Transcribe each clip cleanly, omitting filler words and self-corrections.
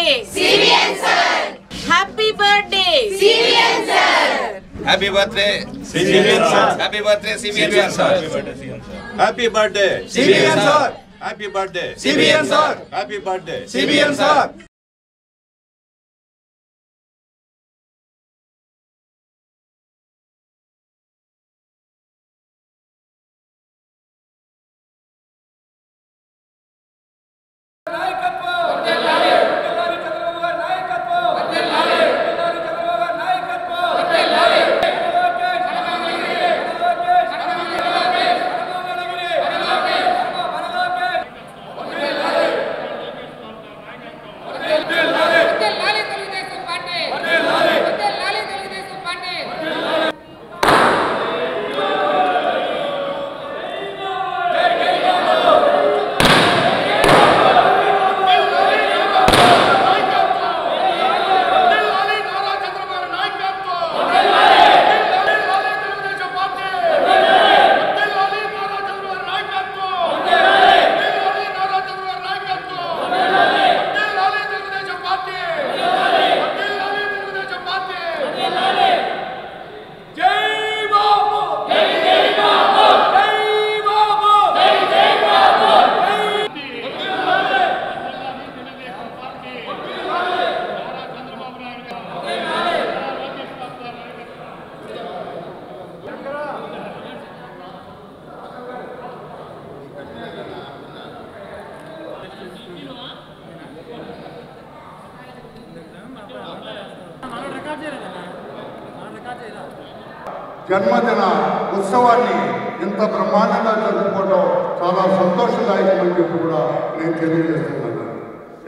CVN sir. Happy birthday CVN sir. Happy birthday CVN sir. Happy birthday CVN sir. Happy birthday CVN sir. Happy birthday CVN sir. Happy birthday CVN sir. జన్మదిన ఉత్సవాన్ని ఇంత బ్రహ్మాండంగా జరుపుకోవడం చాలా సంతోషదాయకమని చెప్పి కూడా నేను తెలియజేస్తున్నాను.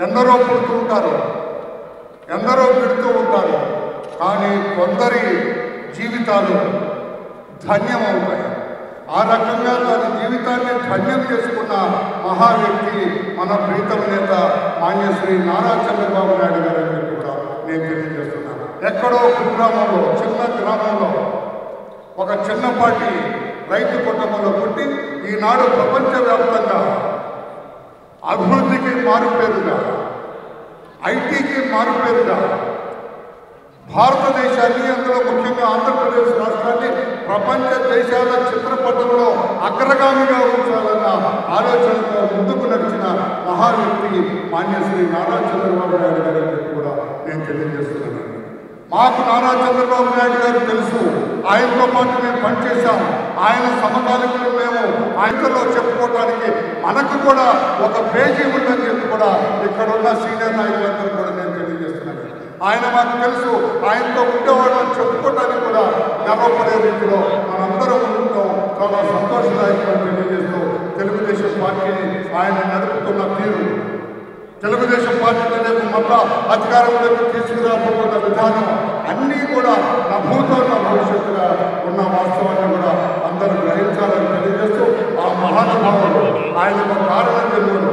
ఎందరో పుడుతూ ఉంటారు, ఎందరో పెడుతూ ఉంటారు, కానీ కొందరి జీవితాలు ధన్యమవుతాయి. ఆ రకంగా తన జీవితాన్ని ధన్యం చేసుకున్న మహా వ్యక్తి మన ప్రీతమ నేత మాన్యశ్రీ నారా చంద్రబాబు నాయుడు గారు అని చెప్పి కూడా నేను తెలియజేస్తున్నాను. ఎక్కడో కుగ్రామంలో, చిన్న గ్రామంలో ఒక చిన్నపాటి రైతు కుటుంబంలో పుట్టి ఈనాడు ప్రపంచవ్యాప్తంగా అభివృద్ధికి మారుపేరుగా, ఐటీకి మారుపేరుగా భారతదేశాన్ని, అందులో ముఖ్యంగా ఆంధ్రప్రదేశ్ రాష్ట్రాన్ని ప్రపంచ దేశాల చిత్రపటంలో అగ్రగామిగా ఉంచాలన్న ఆలోచనతో ముందుకు నడిచిన మహా వ్యక్తి మాన్యశ్రీ నారా చంద్రబాబు నాయుడు గారు అని కూడా నేను తెలియజేస్తున్నాను. మాకు నారా చంద్రబాబు నాయుడు గారు తెలుసు, ఆయనతో పాటు మేము పనిచేశాం. ఆయన సమకాలికులు మేము ఆయనలో చెప్పుకోవడానికి మనకు కూడా ఒక పేజీ ఉందని చెప్పి కూడా ఇక్కడ ఉన్న సీనియర్ నాయకులందరూ కూడా నేను తెలియజేస్తున్నాను. ఆయన మాకు తెలుసు, ఆయనతో ఉండేవాడు అని చెప్పుకోవడానికి కూడా గర్వపడే రీతిలో మనందరం ఉండటం చాలా సంతోషదాయకం తెలియజేస్తూ తెలుగుదేశం పార్టీని ఆయన నడుపుతున్న తీరు, తెలుగుదేశం పార్టీలో రేపు మళ్ళా అధికారంలోకి తీసుకురాబోతున్న విధానం అన్నీ కూడా నా భూతో నా భవిష్యత్తుగా ఉన్న వాస్తవాన్ని కూడా అందరూ గ్రహించాలని తెలియజేస్తూ ఆ మహానుభావుడు ఆయన ఒక కారణం జన్మడు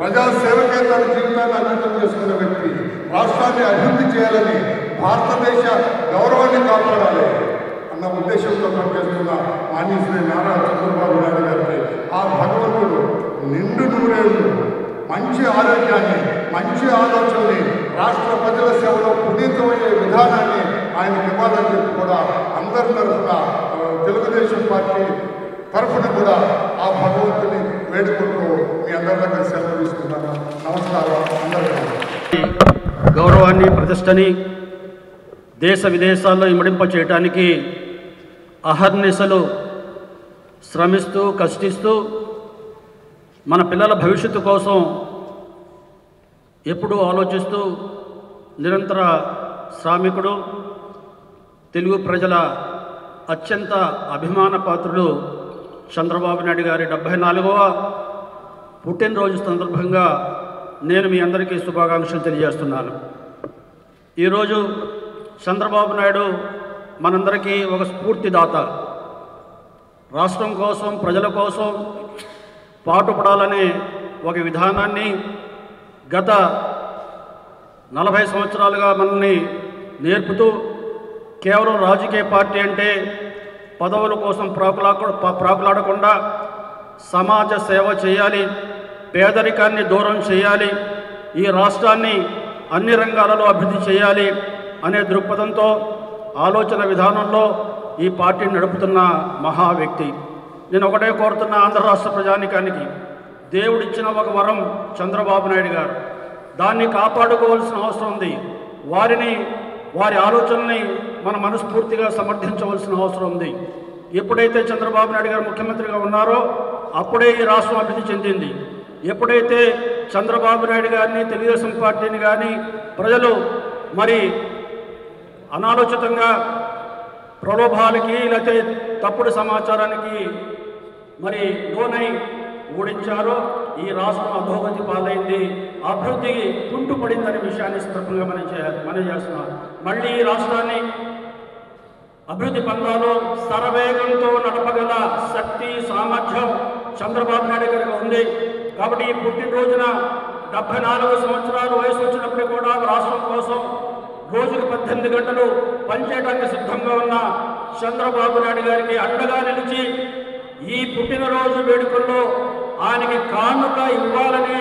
ప్రజాసేవకే తన జీవితాన్ని అంకితం చేసుకున్న వ్యక్తి, రాష్ట్రాన్ని అభివృద్ధి చేయాలని, భారతదేశ గౌరవాన్ని కాపాడాలి అన్న ఉద్దేశంతో పనిచేస్తున్న మాన్యశ్రీ నారా చంద్రబాబు నాయుడు గారికి ఆ భగవంతుడు నిండు నూరేళ్ళు మంచి ఆరోగ్యాన్ని, మంచి ఆలోచనని, రాష్ట్ర ప్రజల సేవలో పునీతమయ్యే విధానాన్ని ఆయనకి ఇవ్వాలని చెప్పి కూడా అందరి తరఫున తెలుగుదేశం పార్టీ తరఫున కూడా ఆ భగవంతుని వేడుకుంటూ మీ అందరి దగ్గర సెలవు తీసుకున్నాను. నమస్కారం అందరికీ. గౌరవాన్ని, ప్రతిష్టని దేశ విదేశాల్లో ఇమిడింప చేయడానికి అహర్నిశలు శ్రమిస్తూ కష్టిస్తూ మన పిల్లల భవిష్యత్తు కోసం ఎప్పుడూ ఆలోచిస్తూ నిరంతర శ్రామికుడు, తెలుగు ప్రజల అత్యంత అభిమాన పాత్రుడు చంద్రబాబు నాయుడు గారి 74వ పుట్టినరోజు సందర్భంగా నేను మీ అందరికీ శుభాకాంక్షలు తెలియజేస్తున్నాను. ఈరోజు చంద్రబాబు నాయుడు మనందరికీ ఒక స్ఫూర్తిదాత. రాష్ట్రం కోసం, ప్రజల కోసం పాటుపడాలనే ఒక విధానాన్ని గత 40 సంవత్సరాలుగా మనల్ని నేర్పుతూ కేవలం రాజకీయ పార్టీ అంటే పదవుల కోసం ప్రాకులాడకుండా సమాజ సేవ చేయాలి, పేదరికాన్ని దూరం చేయాలి, ఈ రాష్ట్రాన్ని అన్ని రంగాలలో అభివృద్ధి చేయాలి అనే దృక్పథంతో ఆలోచన విధానంలో ఈ పార్టీని నడుపుతున్న మహా వ్యక్తి. నేను ఒకటే కోరుతున్న ఆంధ్ర రాష్ట్ర ప్రజానికానికి, దేవుడిచ్చిన ఒక వరం చంద్రబాబు నాయుడు గారు, దాన్ని కాపాడుకోవాల్సిన అవసరం ఉంది. వారి ఆలోచనని మన మనస్ఫూర్తిగా సమర్థించవలసిన అవసరం ఉంది. ఎప్పుడైతే చంద్రబాబు నాయుడు గారు ముఖ్యమంత్రిగా ఉన్నారో అప్పుడే ఈ రాష్ట్రం అభివృద్ధి చెందింది. ఎప్పుడైతే చంద్రబాబు నాయుడు గారిని, తెలుగుదేశం పార్టీని కానీ ప్రజలు మరి అనాలోచితంగా ప్రలోభాలకి లేకపోతే తప్పుడు సమాచారానికి మరి లోనై ఓడించారో ఈ రాష్ట్రం అధోగతి పాలైంది, అభివృద్ధికి కుంటుపడిందనే విషయాన్ని సందర్భంగా మనం చేస్తున్నాం. మళ్ళీ ఈ రాష్ట్రాన్ని అభివృద్ధి పందాలో శరవేగంతో నడపగల శక్తి, సామర్థ్యం చంద్రబాబు నాయుడు గారికి ఉంది. కాబట్టి ఈ పుట్టినరోజున 74 సంవత్సరాలు వయసు వచ్చినప్పుడు కూడా రాష్ట్రం కోసం రోజుకు 18 గంటలు పనిచేయడానికి సిద్ధంగా ఉన్న చంద్రబాబు నాయుడు గారికి అండగా నిలిచి ఈ పుట్టినరోజు వేడుకల్లో ఆయనకి కానుక ఇవ్వాలని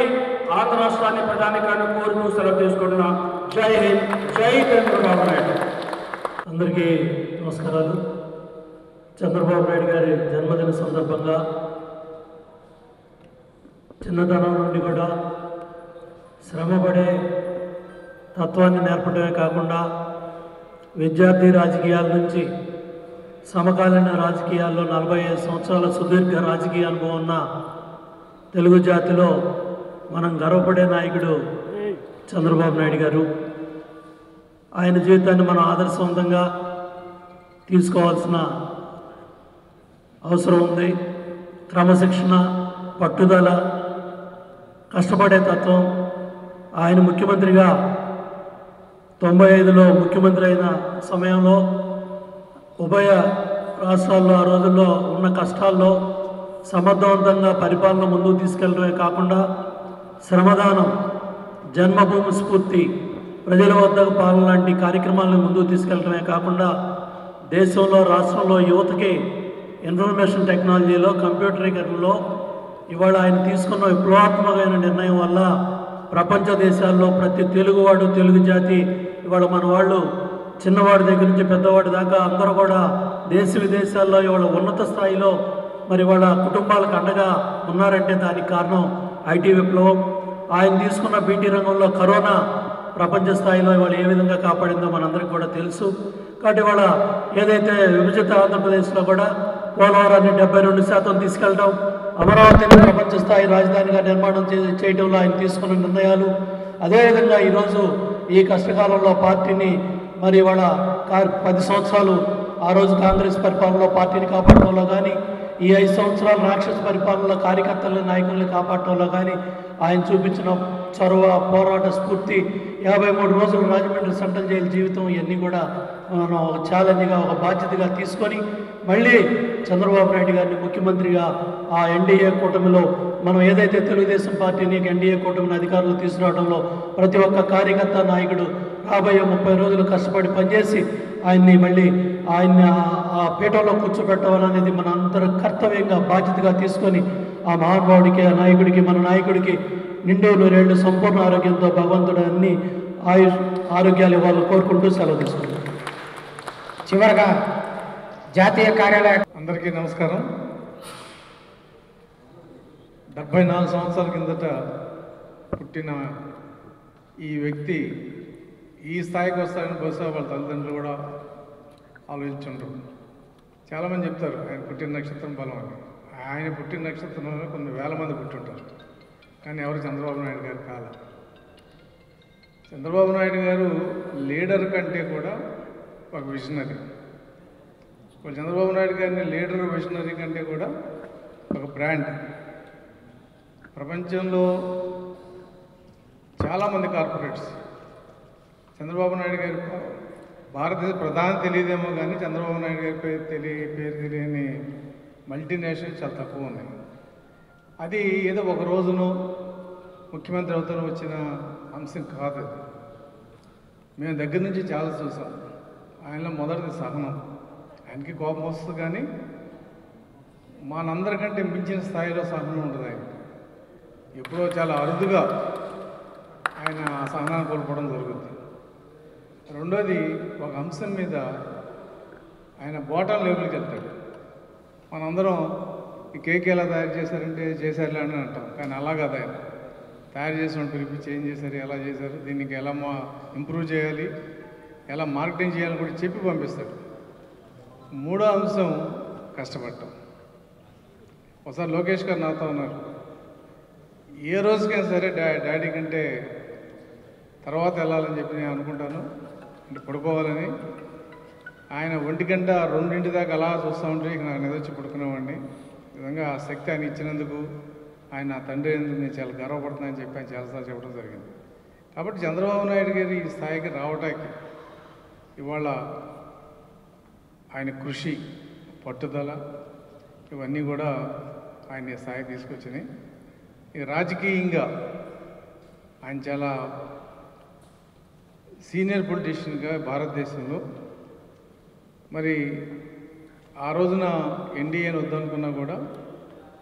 ఆంధ్ర రాష్ట్రాన్ని ప్రధానికాన్ని కోరుతూ సెలవు తీసుకుంటున్నా. జై హింద్, జై చంద్రబాబు నాయుడు. అందరికీ నమస్కారాలు. చంద్రబాబు నాయుడు గారి జన్మదిన సందర్భంగా చిన్నతనం నుండి కూడా శ్రమపడే తత్వాన్ని నేర్పడమే కాకుండా విద్యార్థి రాజకీయాల నుంచి సమకాలీన రాజకీయాల్లో 45 సంవత్సరాల సుదీర్ఘ రాజకీయ అనుభవం ఉన్న తెలుగు జాతిలో మనం గర్వపడే నాయకుడు చంద్రబాబు నాయుడు గారు. ఆయన జీవితాన్ని మనం ఆదర్శవంతంగా తీసుకోవాల్సిన అవసరం ఉంది. క్రమశిక్షణ, పట్టుదల, కష్టపడే తత్వం. ఆయన ముఖ్యమంత్రిగా 95లో ముఖ్యమంత్రి అయిన సమయంలో ఉభయ రాష్ట్రాల్లో ఆ రోజుల్లో ఉన్న కష్టాల్లో సమర్థవంతంగా పరిపాలన ముందుకు తీసుకెళ్ళడమే కాకుండా శ్రమదానం, జన్మభూమి స్ఫూర్తి, ప్రజల వద్దకు పాలన లాంటి కార్యక్రమాలను ముందుకు తీసుకెళ్ళడమే కాకుండా దేశంలో, రాష్ట్రంలో యువతకి ఇన్ఫర్మేషన్ టెక్నాలజీలో, కంప్యూటరీకరణలో ఇవాళ ఆయన తీసుకున్న విప్లవాత్మకమైన నిర్ణయం వల్ల ప్రపంచ దేశాల్లో ప్రతి తెలుగువాడు, తెలుగు జాతి ఇవాళ మన వాళ్ళు చిన్నవాడి దగ్గర నుంచి పెద్దవాడి దాకా అందరూ కూడా దేశ విదేశాల్లో ఇవాళ ఉన్నత స్థాయిలో మరి వాళ్ళ కుటుంబాలకు అండగా ఉన్నారంటే దానికి కారణం ఐటీ విప్లవం. ఆయన తీసుకున్న బీటీ రంగంలో కరోనా ప్రపంచ స్థాయిలో ఇవాళ ఏ విధంగా కాపాడిందో మనందరికీ కూడా తెలుసు. కాబట్టి ఇవాళ ఏదైతే విభజిత ఆంధ్రప్రదేశ్లో కూడా పోలవరాన్ని 72% తీసుకెళ్ళడం, అమరావతిని ప్రపంచ స్థాయి రాజధానిగా నిర్మాణం చేయడంలో ఆయన తీసుకున్న నిర్ణయాలు, అదేవిధంగా ఈరోజు ఈ కష్టకాలంలో పార్టీని మరి వాళ్ళ 10 సంవత్సరాలు ఆ రోజు కాంగ్రెస్ పరిపాలనలో పార్టీని కాపాడటంలో కానీ, ఈ 5 సంవత్సరాల రాక్షస పరిపాలనలో కార్యకర్తలను, నాయకుల్ని కాపాడటంలో కానీ ఆయన చూపించిన చొరవ, పోరాట స్ఫూర్తి, 53 రోజులు రాజమండ్రి సెంట్రల్ జైలు జీవితం, ఇవన్నీ కూడా మనం ఒక ఛాలెంజ్గా, ఒక బాధ్యతగా తీసుకొని మళ్ళీ చంద్రబాబు నాయుడు గారిని ముఖ్యమంత్రిగా ఆ ఎన్డీఏ కూటమిలో మనం ఏదైతే తెలుగుదేశం పార్టీని ఎన్డీఏ కూటమిని అధికారంలో తీసుకురావడంలో ప్రతి ఒక్క కార్యకర్త, నాయకుడు రాబోయే 30 రోజులు కష్టపడి పనిచేసి ఆయన్ని ఆ పీఠంలో కూర్చోబెట్టవాలనేది మన అందరి కర్తవ్యంగా, బాధ్యతగా తీసుకొని ఆ మహానుభావుడికి, ఆ నాయకుడికి, మన నాయకుడికి నిండు 100 ఏళ్ళు సంపూర్ణ ఆరోగ్యంతో భగవంతుడు అన్ని ఆరోగ్యాలు ఇవ్వాలని కోరుకుంటూ సెలవు తీసుకుంటాం. చివరగా జాతీయ కార్యాలయం అందరికీ నమస్కారం. 74 సంవత్సరాల కిందట పుట్టిన ఈ వ్యక్తి ఈ స్థాయికి వస్తారని బహుశా వాళ్ళ తల్లిదండ్రులు కూడా ఆలోచించుంటారు. చాలామంది చెప్తారు ఆయన పుట్టిన నక్షత్రం బలం అని. ఆయన పుట్టిన నక్షత్రంలో కొన్ని వేల మంది పుట్టుంటారు, కానీ ఎవరు చంద్రబాబు నాయుడు గారు కాదు. చంద్రబాబు నాయుడు గారు లీడర్ కంటే కూడా ఒక విజనరీ. చంద్రబాబు నాయుడు గారిని లీడర్, విజనరీ కంటే కూడా ఒక బ్రాండ్. ప్రపంచంలో చాలామంది కార్పొరేట్స్ చంద్రబాబు నాయుడు గారి భారతదేశ ప్రధాని తెలియదేమో కానీ చంద్రబాబు నాయుడు గారి పేరు తెలియని మల్టీనేషనల్ చాలా తక్కువ ఉన్నాయి. అది ఏదో ఒక రోజును ముఖ్యమంత్రి అవుతాను వచ్చిన అంశం కాదు. మేము దగ్గర నుంచి చాలా చూసాం. ఆయనలో మొదటిది సహనం. ఆయనకి కోపం వస్తుంది, కానీ మనందరికంటే మించిన స్థాయిలో సహనం ఉంటుంది. ఆయన ఎప్పుడో చాలా అరుదుగా ఆయన సహనాన్ని కోల్పోవడం జరుగుతుంది. రెండోది, ఒక అంశం మీద ఆయన బాటం లెవెల్కి వెళ్తాడు. మనందరం ఈ కేక్ ఎలా తయారు చేశారంటే చేశారులే అని అంటాం, కానీ అలా కాదు. ఆయన తయారు చేసిన పిలిపించి ఏం చేశారు, ఎలా చేశారు, దీనికి ఎలా ఇంప్రూవ్ చేయాలి, ఎలా మార్కెటింగ్ చేయాలని కూడా చెప్పి పంపిస్తాడు. మూడో అంశం కష్టపడటం. ఒకసారి లోకేష్ గారు నాతో ఉన్నారు, ఏ రోజుకైనా సరే డాడీ కంటే తర్వాత వెళ్ళాలని చెప్పి నేను అనుకుంటాను, అంటే పడుకోవాలని. ఆయన 1 గంట 2 దాకా అలా చూస్తూ ఉంటే ఇక నాకు నిద్రొచ్చి పడుకునేవాడిని. విధంగా ఆ శక్తి ఆయన ఇచ్చినందుకు, ఆయన నా తండ్రి ఎందుకు నేను చాలా గర్వపడుతున్నానని చెప్పి ఆయన చాలాసార్లు చెప్పడం జరిగింది. కాబట్టి చంద్రబాబు నాయుడు గారి ఈ స్థాయికి రావటానికి ఇవాళ ఆయన కృషి, పట్టుదల ఇవన్నీ కూడా ఆయన ఈ స్థాయికి తీసుకొచ్చినాయి. ఇక రాజకీయంగా ఆయన చాలా సీనియర్ పొలిటీషియన్గా భారతదేశంలో. మరి ఆ రోజున ఎన్డీఏని వద్దనుకున్నా కూడా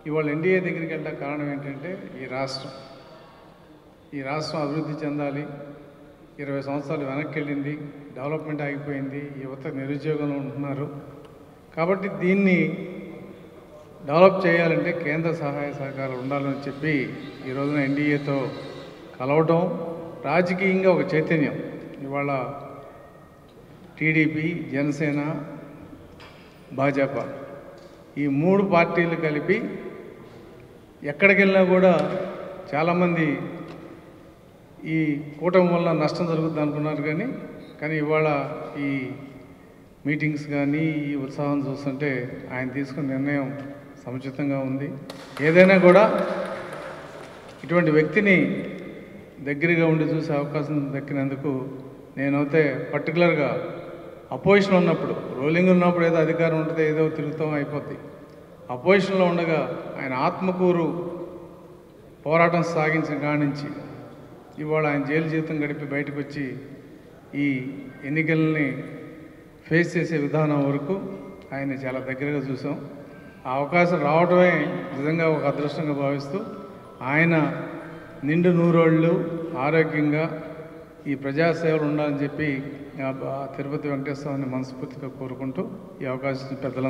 ఇవాళ ఎన్డీఏ దగ్గరికి వెళ్ళడానికి కారణం ఏంటంటే ఈ రాష్ట్రం అభివృద్ధి చెందాలి. 20 సంవత్సరాలు వెనక్కి వెళ్ళింది, డెవలప్మెంట్ ఆగిపోయింది, యువత నిరుద్యోగంలో ఉంటున్నారు. కాబట్టి దీన్ని డెవలప్ చేయాలంటే కేంద్ర సహాయ సహకారాలు ఉండాలని చెప్పి ఈ రోజున ఎన్డీఏతో కలవటం, రాజకీయంగా ఒక చైతన్యం. ఇవాళ టీడీపీ, జనసేన, భాజపా ఈ 3 పార్టీలు కలిపి ఎక్కడికి వెళ్ళినా కూడా చాలామంది ఈ కూటమి వల్ల నష్టం జరుగుతుంది అనుకున్నారు. కానీ ఇవాళ ఈ మీటింగ్స్ కానీ ఈ ఉత్సాహం చూస్తుంటే ఆయన తీసుకున్న నిర్ణయం సముచితంగా ఉంది. ఏదైనా కూడా ఇటువంటి వ్యక్తిని దగ్గరగా ఉండి చూసే అవకాశం దక్కినందుకు నేనైతే పర్టికులర్గా అపోజిషన్ ఉన్నప్పుడు, రోలింగ్ ఉన్నప్పుడు ఏదో అధికారం ఉంటుంది, ఏదో తిరుగుతాం అయిపోద్ది. అపోజిషన్లో ఉండగా ఆయన ఆత్మకూరు పోరాటం సాగించిన కాడి నుంచి ఇవాళ ఆయన జైలు జీవితం గడిపి బయటకు వచ్చి ఈ ఎన్నికల్ని ఫేస్ చేసే విధానం వరకు ఆయన చాలా దగ్గరగా చూసాం. ఆ అవకాశం రావడమే నిజంగా ఒక అదృష్టంగా భావిస్తూ ఆయన నిండు 100 ఏళ్ళు ఆరోగ్యంగా ఈ ప్రజాసేవలు ఉండాలని చెప్పి తిరుపతి వెంకటేశ్వర స్వామిని మనస్ఫూర్తిగా కోరుకుంటూ ఈ అవకాశం పెద్దలందరూ